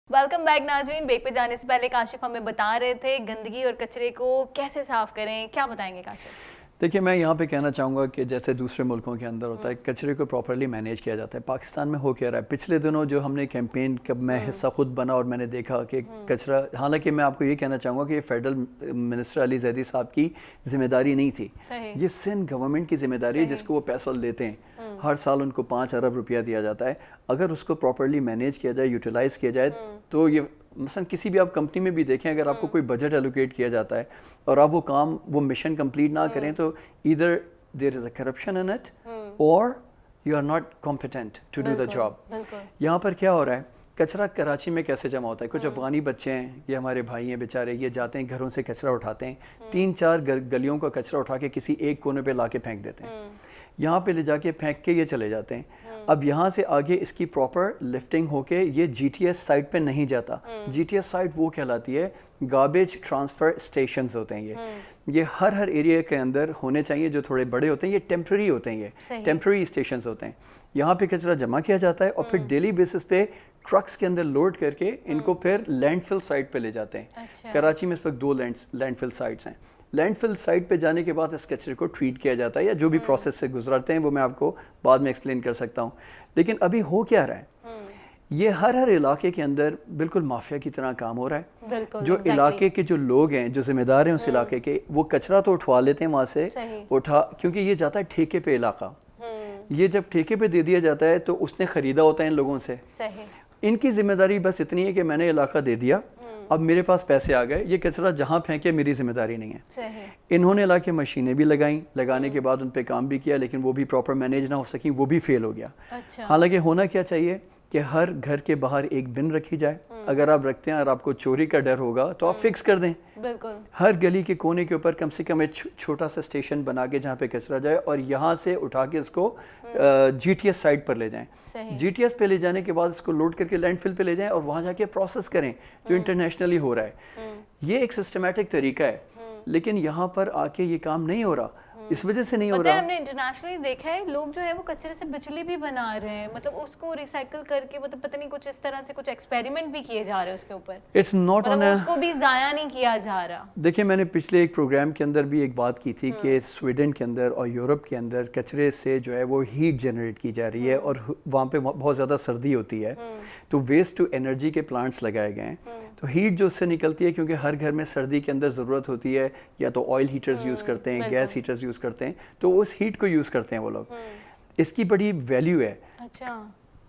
Welcome back नाजरीन। Break पे जाने से पहले काशिफ हमें बता रहे थे गंदगी और कचरे को कैसे साफ़ करें, क्या बताएंगे काशिफ? देखिए, मैं यहाँ पे कहना चाहूँगा कि जैसे दूसरे मुल्कों के अंदर होता है, कचरे को प्रॉपर्ली मैनेज किया जाता है। पाकिस्तान में हो क्या रहा है, पिछले दिनों जो हमने कैंपेन कब मैं हिस्सा खुद बना और मैंने देखा कि कचरा, हालांकि मैं आपको ये कहना चाहूँगा कि ये फेडरल मिनिस्टर अली जैदी साहब की जिम्मेदारी नहीं थी, ये सिंध गवर्नमेंट की जिम्मेदारी है जिसको वो पैसा लेते हैं। हर साल उनको 5 अरब रुपया दिया जाता है। अगर उसको प्रॉपर्ली मैनेज किया जाए, यूटिलाइज़ किया जाए, तो ये मसलन किसी भी आप कंपनी में भी देखें, अगर आपको कोई बजट एलोकेट किया जाता है और आप वो मिशन कंप्लीट ना करें, तो either there is a corruption in it और you are not competent to do the job. यहाँ पर क्या हो रहा है, कचरा कराची में कैसे जमा होता है, कुछ अफगानी बच्चे हैं, ये हमारे भाई हैं बेचारे, ये जाते हैं घरों से कचरा उठाते हैं, 3-4 गलियों का कचरा उठा के किसी एक कोने पे ला के फेंक देते हैं, यहाँ पे ले जाके फेंक के ये चले जाते हैं। अब यहाँ से आगे इसकी प्रॉपर लिफ्टिंग होके ये जीटीएस साइट पे नहीं जाता। जीटीएस साइट वो कहलाती है गार्बेज ट्रांसफ़र स्टेशंस होते हैं। ये हर एरिया के अंदर होने चाहिए, जो थोड़े बड़े होते हैं, ये टेम्प्रेरी होते हैं, ये टेम्प्रेरी स्टेशंस होते हैं। यहाँ पे कचरा जमा किया जाता है और फिर डेली बेसिस पे ट्रक्स के अंदर लोड करके इनको फिर लैंडफिल साइट पे ले जाते हैं। कराची में इस वक्त 2 लैंडफिल साइट्स हैं। लैंडफिल साइट पे जाने के बाद इस कचरे को ट्रीट किया जाता है, या जो भी प्रोसेस से गुजरते हैं वो मैं आपको बाद में एक्सप्लेन कर सकता हूँ। लेकिन अभी हो क्या रहा है, ये हर इलाके के अंदर बिल्कुल माफिया की तरह काम हो रहा है। जो इलाके के जो लोग हैं, जो जिम्मेदार हैं उस इलाके के, वो कचरा तो उठवा लेते हैं वहाँ से क्योंकि ये जाता है ठेके पे इलाका। ये जब ठेके पे दे दिया जाता है तो उसने ख़रीदा होता है इन लोगों से। इनकी जिम्मेदारी बस इतनी है कि मैंने इलाका दे दिया, अब मेरे पास पैसे आ गए, ये कचरा जहाँ फेंके मेरी जिम्मेदारी नहीं है। इन्होंने ला के मशीनें भी लगाने के बाद उन पे काम भी किया, लेकिन वो भी प्रॉपर मैनेज ना हो सकी, वो भी फेल हो गया। हालांकि होना क्या चाहिए कि हर घर के बाहर एक बिन रखी जाए। अगर आप रखते हैं और आपको चोरी का डर होगा तो आप फिक्स कर दें। बिल्कुल। हर गली के कोने के ऊपर कम से कम एक छोटा सा स्टेशन बना के जहाँ पे कचरा जाए, और यहाँ से उठा के इसको जीटीएस साइट पर ले जाएं। जीटीएस पे ले जाने के बाद इसको लोड करके लैंडफिल पे ले जाएं और वहाँ जाके प्रोसेस करें, जो इंटरनेशनली हो रहा है। ये एक सिस्टमेटिक तरीका है, लेकिन यहाँ पर आके ये काम नहीं हो रहा। इस वजह से नहीं हो रहा। हमने इंटरनेशनली देखा है, लोग जो है वो कचरे से बिजली भी बना रहे हैं, मतलब उसको रिसाइकिल करके, मतलब पता नहीं कुछ इस तरह से कुछ एक्सपेरिमेंट भी किए जा रहे हैं उसके ऊपर। इट्स नॉट ऑन, उसको भी जाया नहीं किया जा रहा। देखिए, मैंने पिछले एक प्रोग्राम के अंदर भी एक बात की थी कि स्वीडन के अंदर और यूरोप के अंदर कचरे से जो है वो हीट जनरेट की जा रही है, और वहाँ पे बहुत ज़्यादा सर्दी होती है, तो वेस्ट टू एनर्जी के प्लांट्स लगाए गए हैं। तो हीट जो उससे निकलती है, क्योंकि हर घर में सर्दी के अंदर ज़रूरत होती है, या तो ऑयल हीटर्स यूज़ करते हैं, गैस हीटर्स यूज़ करते हैं, तो उस हीट को यूज़ करते हैं वो लोग। इसकी बड़ी वैल्यू है। अच्छा।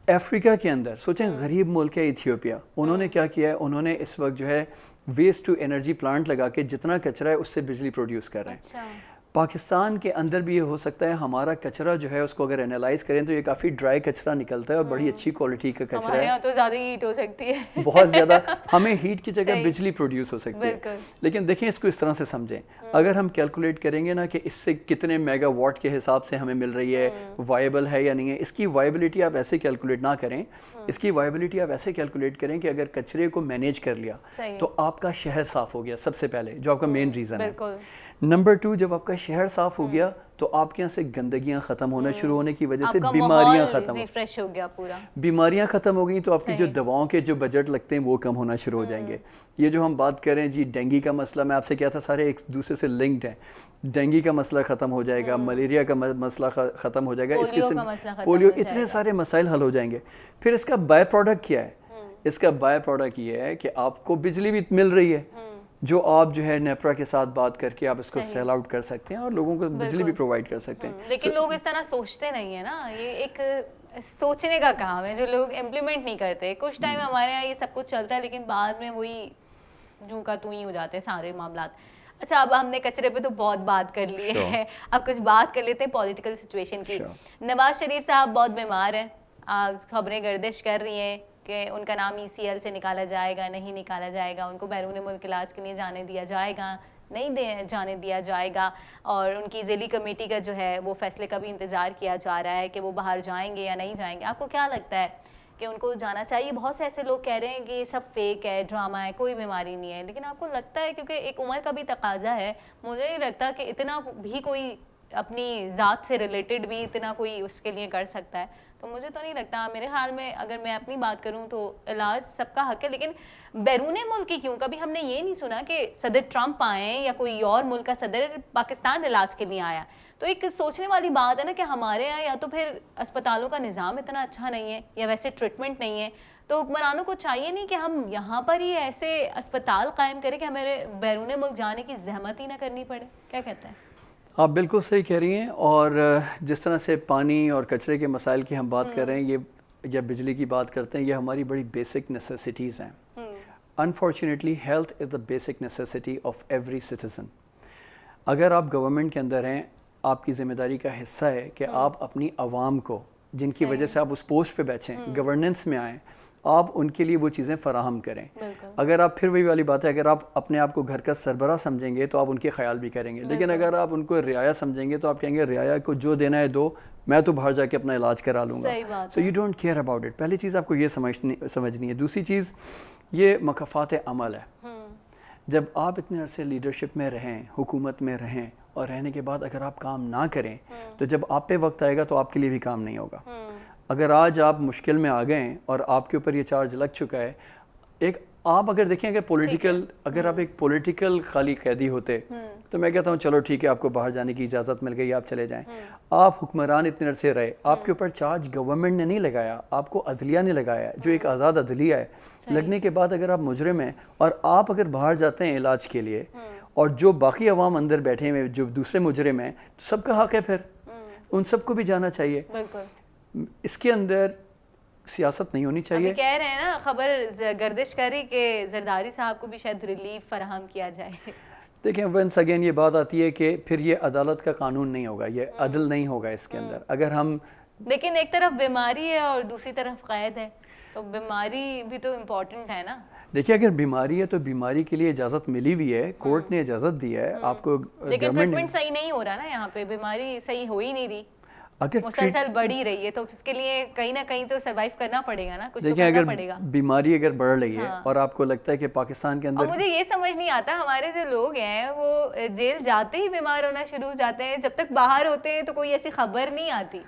अफ्रीका के अंदर सोचें, गरीब मुल्क है इथियोपिया, उन्होंने क्या किया है, उन्होंने इस वक्त जो है वेस्ट टू एनर्जी प्लांट लगा के जितना कचरा है उससे बिजली प्रोड्यूस कर रहे हैं। अच्छा। पाकिस्तान के अंदर भी ये हो सकता है, हमारा कचरा जो है उसको अगर एनालाइज करें तो ये काफ़ी ड्राई कचरा निकलता है और बड़ी अच्छी क्वालिटी का कचरा है। यहाँ तो ज़्यादा हीट हो सकती है बहुत ज़्यादा, हमें हीट की जगह बिजली प्रोड्यूस हो सकती है। लेकिन देखें, इसको इस तरह से समझें, अगर हम कैलकुलेट करेंगे ना कि इससे कितने मेगावाट के हिसाब से हमें मिल रही है, वायबल है या नहीं है, इसकी वायबिलिटी आप ऐसे कैलकुलेट ना करें। इसकी वायबिलिटी आप ऐसे कैलकुलेट करें कि अगर कचरे को मैनेज कर लिया तो आपका शहर साफ़ हो गया, सबसे पहले, जो आपका मेन रीज़न है। नंबर 2, जब आपका शहर साफ हो गया तो आपके यहाँ से गंदगियाँ ख़त्म होना शुरू होने की वजह से बीमारियाँ ख़त्म, रिफ्रेश हो गया पूरा, बीमारियाँ ख़त्म हो गई, तो आपकी जो दवाओं के जो बजट लगते हैं वो कम होना शुरू हो जाएंगे। ये जो हम बात कर रहे हैं जी, डेंगू का मसला, मैं आपसे क्या था, सारे एक दूसरे से लिंक्ड हैं। डेंगू का मसला ख़त्म हो जाएगा, मलेरिया का मसला ख़त्म हो जाएगा, इसके पोलियो, इतने सारे मसाइल हल हो जाएंगे। फिर इसका बाय प्रोडक्ट क्या है? इसका बाय प्रोडक्ट ये है कि आपको बिजली भी मिल रही है, जो आप जो है नेपरा के साथ बात करके आप इसको सेल आउट कर सकते हैं और लोगों को बिजली भी प्रोवाइड कर सकते हैं। लेकिन लोग इस तरह सोचते नहीं है ना, ये एक सोचने का काम है जो लोग इम्प्लीमेंट नहीं करते। कुछ टाइम हमारे यहाँ ये सब कुछ चलता है, लेकिन बाद में वही जूं का तू ही हो जाते हैं सारे मामला। अच्छा, अब हमने कचरे पे तो बहुत बात कर ली है, अब कुछ बात कर लेते हैं पॉलिटिकल सिचुएशन की। नवाज शरीफ साहब बहुत बीमार हैं, खबरें गर्दिश कर रही हैं कि उनका नाम ECL से निकाला जाएगा, नहीं निकाला जाएगा, उनको बैरून मुल्क इलाज के लिए जाने दिया जाएगा, नहीं जाने दिया जाएगा, और उनकी ज़िली कमेटी का जो है वो फैसले का भी इंतज़ार किया जा रहा है कि वो बाहर जाएंगे या नहीं जाएंगे। आपको क्या लगता है कि उनको जाना चाहिए? बहुत से ऐसे लोग कह रहे हैं कि ये सब फेक है, ड्रामा है, कोई बीमारी नहीं है, लेकिन आपको लगता है, क्योंकि एक उम्र का भी तकाजा है, मुझे नहीं लगता कि इतना भी कोई اپنی ذات سے ریلیٹڈ بھی اتنا کوئی اس کے لیے کر سکتا ہے. تو مجھے تو نہیں لگتا. میرے خیال میں اگر میں اپنی بات کروں تو علاج سب کا حق ہے, لیکن بیرون ملک کی کیوں کبھی ہم نے یہ نہیں سنا کہ صدر ٹرمپ آئے یا کوئی اور ملک کا صدر پاکستان علاج کے لیے آیا. تو ایک سوچنے والی بات ہے نا کہ ہمارے یہاں یا تو پھر اسپتالوں کا نظام اتنا اچھا نہیں ہے یا ویسے ٹریٹمنٹ نہیں ہے, تو حکمرانوں کو چاہیے نہیں کہ ہم یہاں پر ہی ایسے اسپتال قائم کریں کہ ہمیں بیرون ملک جانے کی زحمت ہی نہ کرنی پڑے. کیا کہتے ہیں آپ؟ بالکل صحیح کہہ رہی ہیں. اور جس طرح سے پانی اور کچرے کے مسائل کی ہم بات کر رہے ہیں, یہ یا بجلی کی بات کرتے ہیں, یہ ہماری بڑی بیسک نیسیسٹیز ہیں. Unfortunately health is the basic necessity of every citizen. اگر آپ گورنمنٹ کے اندر ہیں, آپ کی ذمہ داری کا حصہ ہے کہ آپ اپنی عوام کو, جن کی وجہ سے آپ اس پوسٹ پہ بیٹھیں, گورننس میں آئیں, آپ ان کے لیے وہ چیزیں فراہم کریں. اگر آپ پھر وہی والی بات ہے, اگر آپ اپنے آپ کو گھر کا سربراہ سمجھیں گے تو آپ ان کے خیال بھی کریں گے, لیکن اگر آپ ان کو رعایا سمجھیں گے تو آپ کہیں گے رعایا کو جو دینا ہے دو, میں تو باہر جا کے اپنا علاج کرا لوں گا. So you don't care about it. پہلی چیز آپ کو یہ سمجھنی ہے. دوسری چیز یہ مکافات عمل ہے. جب آپ اتنے عرصے لیڈرشپ میں رہیں, حکومت میں رہیں, اور رہنے کے بعد اگر آپ کام نہ کریں تو جب آپ پہ وقت آئے گا تو آپ کے لیے بھی کام نہیں ہوگا. اگر آج آپ مشکل میں آ گئے ہیں اور آپ کے اوپر یہ چارج لگ چکا ہے, ایک آپ اگر دیکھیں اگر آپ ایک پولیٹیکل خالی قیدی ہوتے تو میں کہتا ہوں چلو ٹھیک ہے, آپ کو باہر جانے کی اجازت مل گئی, آپ چلے جائیں. آپ حکمران اتنے عرصے رہے, آپ کے اوپر چارج گورنمنٹ نے نہیں لگایا, آپ کو عدلیہ نے لگایا, جو ایک آزاد عدلیہ ہے. لگنے کے بعد اگر آپ مجرم ہیں اور آپ اگر باہر جاتے ہیں علاج کے لیے, اور جو باقی عوام اندر بیٹھے ہوئے جو دوسرے مجرم ہیں, تو سب کا حق ہے پھر ان سب کو بھی جانا چاہیے. اس کے اندر سیاست نہیں ہونی چاہیے. ابھی کہہ رہے ہیں نا, خبر گردش کری کہ زرداری صاحب کو بھی شاید ریلیف فراہم کیا جائے. دیکھیں ونس اگین یہ بات آتی ہے کہ پھر یہ عدالت کا قانون نہیں ہوگا, یہ عدل نہیں ہوگا اس کے اندر. اگر ہم لیکن ایک طرف بیماری ہے اور دوسری طرف قید ہے, تو بیماری بھی تو امپورٹنٹ ہے نا. دیکھیے اگر بیماری ہے تو بیماری کے لیے اجازت ملی ہوئی ہے, کورٹ نے اجازت دی ہے آپ کو. لیکن ٹریٹمنٹ صحیح نہیں ہو رہا نا یہاں پہ, بیماری صحیح ہو ہی نہیں رہی, مسلسل بڑھی رہی ہے, تو اس کے لیے کہیں نہ کہیں تو سروائیو کرنا پڑے گا نا, کچھ تو کرنا پڑے گا. بیماری اگر بڑھ رہی ہے اور آپ کو لگتا ہے کہ پاکستان کے اندر, اور مجھے یہ سمجھ نہیں آتا, ہمارے جو لوگ ہیں وہ جیل جاتے ہی بیمار ہونا شروع ہو جاتے ہیں, جب تک باہر ہوتے ہیں تو کوئی ایسی خبر نہیں آتی.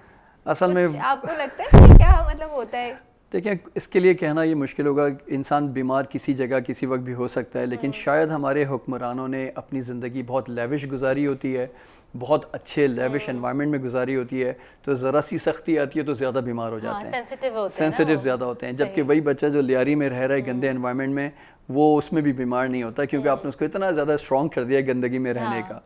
اصل میں آپ کو لگتا ہے کہ کیا مطلب ہوتا ہے؟ دیکھیں اس کے لیے کہنا یہ مشکل ہوگا, انسان بیمار کسی جگہ کسی وقت بھی ہو سکتا ہے, لیکن شاید ہمارے حکمرانوں نے اپنی زندگی بہت لیوش گزاری ہوتی ہے, بہت اچھے لیوش انوائرمنٹ میں گزاری ہوتی ہے, تو ذرا سی سختی آتی ہے تو زیادہ بیمار ہو جاتے ہیں, سینسٹیو زیادہ ہوتے ہیں. جبکہ وہی بچہ جو لیاری میں رہ رہا ہے گندے انوائرمنٹ میں, وہ اس میں بھی بیمار نہیں ہوتا, کیونکہ آپ نے اس کو اتنا زیادہ اسٹرانگ کر دیا گندگی میں رہنے کا.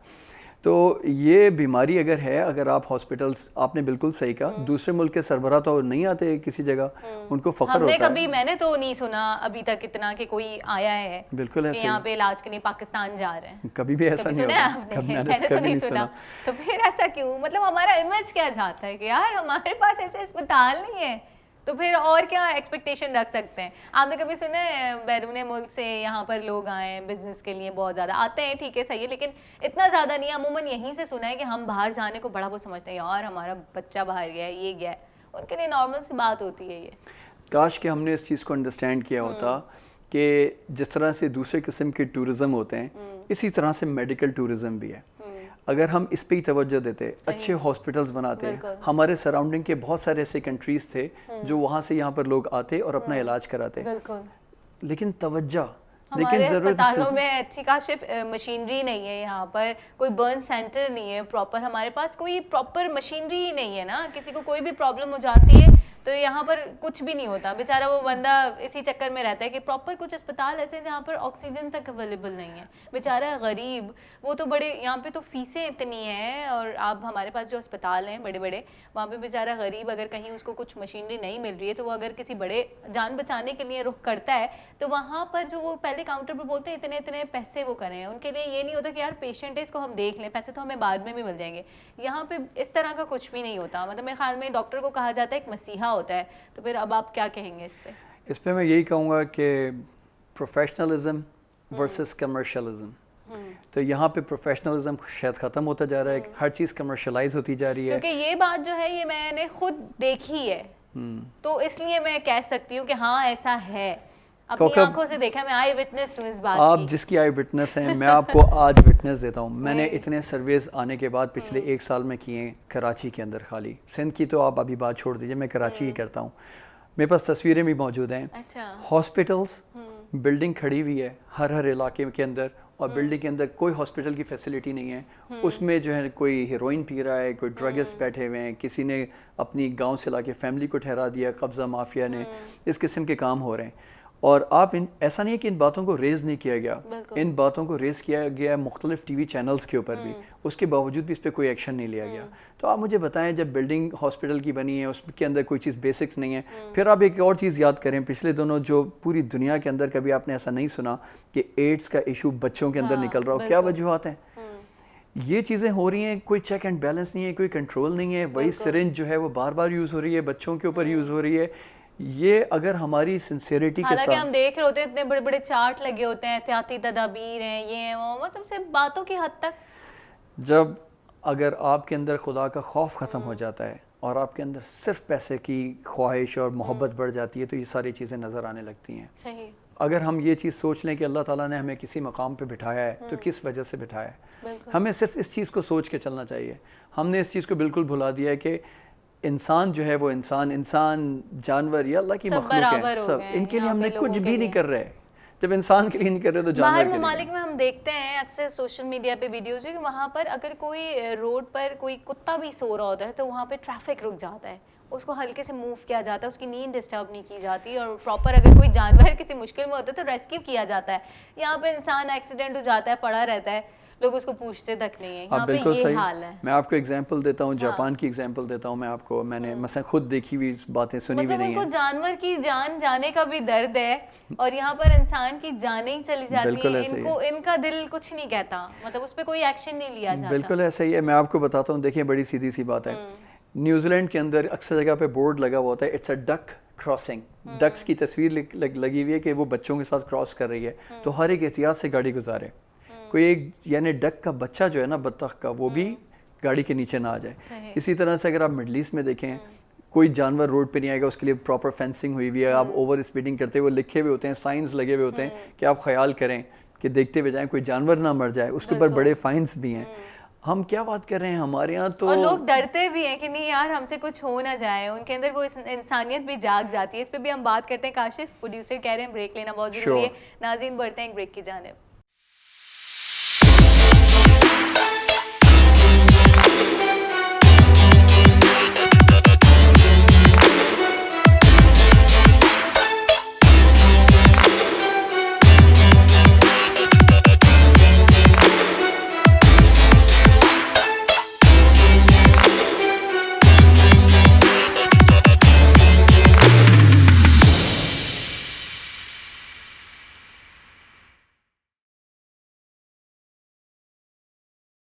تو یہ بیماری اگر ہے, اگر آپ ہاسپٹلس, آپ نے بالکل صحیح کہا, دوسرے ملک کے سربراہ تو نہیں آتے کسی جگہ, ان کو فخر ہوتا ہے. میں نے تو نہیں سنا ابھی تک اتنا کہ کوئی آیا ہے بالکل ایسے یہاں پہ علاج کے لیے پاکستان جا رہے ہیں, کبھی بھی ایسا نہیں ہوتا, میں نے تو نہیں سنا. تو پھر ایسا کیوں, مطلب ہمارا امیج کیا جاتا ہے کہ یار ہمارے پاس ایسے اسپتال نہیں ہے, تو پھر اور کیا ایکسپیکٹیشن رکھ سکتے ہیں. آپ نے کبھی سنا ہے بیرون ملک سے یہاں پر لوگ آئے بزنس کے لیے, بہت زیادہ آتے ہیں, ٹھیک ہے صحیح ہے, لیکن اتنا زیادہ نہیں. عموماً یہیں سے سنا ہے کہ ہم باہر جانے کو بڑا وہ سمجھتے ہیں, یار ہمارا بچہ باہر گیا ہے, یہ گیا ہے, ان کے لیے نارمل سی بات ہوتی ہے. یہ کاش کہ ہم نے اس چیز کو انڈرسٹینڈ کیا ہوتا کہ جس طرح سے دوسرے قسم کے ٹورزم ہوتے ہیں, اسی طرح سے میڈیکل ٹورزم بھی ہے. اگر ہم اس پہ ہی توجہ دیتے, اچھے ہاسپٹلز بناتے. ہمارے سراؤنڈنگ کے بہت سارے ایسے کنٹریز تھے جو وہاں سے یہاں پر لوگ آتے اور اپنا علاج کراتے, لیکن توجہ, ہمارے اسپتالوں میں اچھی کاشف مشینری نہیں ہے, یہاں پر کوئی برن سینٹر نہیں ہے پراپر, ہمارے پاس کوئی پراپر مشینری ہی نہیں ہے نا. کسی کو کوئی بھی پرابلم ہو جاتی ہے تو یہاں پر کچھ بھی نہیں ہوتا, بیچارہ وہ بندہ اسی چکر میں رہتا ہے کہ پراپر کچھ اسپتال ایسے ہیں جہاں پر آکسیجن تک اویلیبل نہیں ہے, بیچارہ غریب. وہ تو بڑے, یہاں پہ تو فیسیں اتنی ہیں, اور آپ ہمارے پاس جو اسپتال ہیں بڑے بڑے, وہاں پہ بیچارہ غریب اگر کہیں اس کو کچھ مشینری نہیں مل رہی ہے تو وہ اگر کسی بڑے جان بچانے کے لیے رخ کرتا ہے, تو وہاں پر جو وہ پہلے کاؤنٹر پہ بولتے ہیں اتنے اتنے پیسے وہ کریں, ان کے لیے یہ نہیں ہوتا کہ یار پیشنٹ ہے اس کو ہم دیکھ لیں, پیسے تو ہمیں بعد میں بھی مل جائیں گے. یہاں پہ اس طرح کا کچھ بھی نہیں ہوتا. مطلب میرے خیال میں ڈاکٹر کو کہا جاتا ہے ایک مسیحا ہوتا ہے. تو پھر اب آپ کیا کہیں گے اس پہ؟ اس پہ میں یہی کہوں گا کہ پروفیشنلزم ورسز کمرشلزم. تو یہاں پہ پروفیشنلزم شاید ختم ہوتا جا رہا ہے, ہر چیز کمرشلائز ہوتی جا رہی ہے. کیونکہ یہ بات جو ہے یہ میں نے خود دیکھی ہے, تو اس لیے میں کہہ سکتی ہوں کہ ہاں ایسا ہے. अपनी आंखों से देखा, मैं आई विटनेस हूँ इस बात आप की। जिसकी आई विटनेस हैं, मैं आपको आज विटनेस देता हूँ। मैंने इतने सर्वेज आने के बाद पिछले 1 साल में किए हैं कराची के अंदर, खाली सिंध की तो आप अभी बात छोड़ दीजिए, मैं कराची ही करता हूँ। मेरे पास तस्वीरें भी मौजूद हैं। अच्छा। हॉस्पिटल्स, बिल्डिंग खड़ी हुई है हर इलाके के अंदर, और बिल्डिंग के अंदर कोई हॉस्पिटल की फैसिलिटी नहीं है। उसमें जो है कोई हीरोइन पी रहा है, कोई ड्रगिस्ट बैठे हुए हैं, किसी ने अपनी गांव से लाके फैमिली को ठहरा दिया, कब्ज़ा माफिया ने, इस किस्म के काम हो रहे हैं। और आप ऐसा नहीं है कि इन बातों को रेज़ नहीं किया गया, इन बातों को रेज़ किया गया मुख्तलिफ टीवी चैनल्स के ऊपर भी, उसके बावजूद भी इस पर कोई एक्शन नहीं लिया गया। तो आप मुझे बताएं, जब बिल्डिंग हॉस्पिटल की बनी है, उसके अंदर कोई चीज़ बेसिक्स नहीं है, फिर आप एक और चीज़ याद करें, पिछले दिनों जो पूरी दुनिया के अंदर कभी आपने ऐसा नहीं सुना कि एड्स का इशू बच्चों के अंदर निकल रहा हो, क्या वजूहत हैं? ये चीज़ें हो रही हैं, कोई चेक एंड बैलेंस नहीं है, कोई कंट्रोल नहीं है, वही सिरिंज जो है वो बार बार यूज़ हो रही है, बच्चों के ऊपर यूज़ हो रही है। ये अगर हमारी सिंसेरिटी के साथ, हम देख रहे होते हैं इतने बड़े बड़े चार्ट लगे होते हैं, एहतियाती तदाबीर हैं, ये हैं वो, मतलब सिर्फ बातों की हद तक। जब अगर आपके अंदर खुदा का खौफ ख़त्म हो जाता है और आपके अंदर सिर्फ पैसे की ख्वाहिश और मोहब्बत बढ़ जाती है, तो ये सारी चीज़ें नज़र आने लगती हैं। सही। अगर हम ये चीज़ सोच लें कि अल्लाह ताला ने हमें किसी मकाम पे बिठाया है, तो किस वजह से बिठाया है, हमें सिर्फ इस चीज़ को सोच के चलना चाहिए। हमने इस चीज़ को बिल्कुल भुला दिया है कि इंसान जो है वो इंसान जानवर या अल्लाह की मखलूक है, सब इनके लिए हमने कुछ भी नहीं कर रहे। जब इंसान के लिए नहीं कर रहे तो जानवर के लिए। ममालिक में हम देखते हैं अक्सर सोशल मीडिया पे वीडियोज कि वहाँ पर अगर कोई रोड पर कोई कुत्ता भी सो रहा होता है तो वहाँ पे ट्रैफिक रुक जाता है, उसको हल्के से मूव किया जाता है, उसकी नींद डिस्टर्ब नहीं की जाती, और प्रॉपर अगर कोई जानवर किसी मुश्किल में होता है तो रेस्क्यू किया जाता है। यहाँ पे इंसान एक्सीडेंट हो जाता है, पड़ा रहता है, लोग उसको पूछते तक नहीं है। यहाँ पे ये हाल है। मैं आपको एग्जांपल देता हूँ, जापान की एग्जांपल देता हूँ मैं आपको। मैंने मतलब खुद देखी हुई बातें सुनी भी नहीं है। उनको जानवर की जान जाने का भी दर्द है, और यहाँ पर इंसान की जानें ही चली जाती है, इनको इनका दिल कुछ नहीं कहता, मतलब उस पर कोई एक्शन नहीं लिया जाता। बिल्कुल ऐसा ही है। मैं आपको बताता हूँ, देखिए बड़ी सीधी सी बात है। न्यूजीलैंड के अंदर अक्सर जगह पे बोर्ड लगा हुआ होता है, it's a duck crossing. Ducks की तस्वीर लगी हुई है कि वो बच्चों के साथ क्रॉस कर रही है, तो हर एक एहतियात से गाड़ी गुजारे। कोई एक यानी डक का बच्चा जो है ना, बत्तख का, वो भी गाड़ी के नीचे ना आ जाए। इसी तरह से अगर आप मिडल ईस्ट में देखें, कोई जानवर रोड पे नहीं आएगा, उसके लिए प्रॉपर फेंसिंग हुई हुई है। आप ओवर स्पीडिंग करते हुए लिखे हुए होते हैं, साइंस लगे हुए होते हैं कि आप ख्याल करें कि देखते हुए जाएं कोई जानवर ना मर जाए, उसके ऊपर बड़े फाइन्स भी हैं। हम क्या बात कर रहे हैं, हमारे यहाँ तो, और लोग डरते भी हैं कि नहीं यार हमसे कुछ हो ना जाए, उनके अंदर वो इंसानियत भी जाग जाती है। इस पे भी हम बात करते हैं। काशिफ प्रोड्यूसर कह रहे हैं ब्रेक लेना बहुत जरूरी है। नाज़रीन बढ़ते हैं एक ब्रेक की जानिब।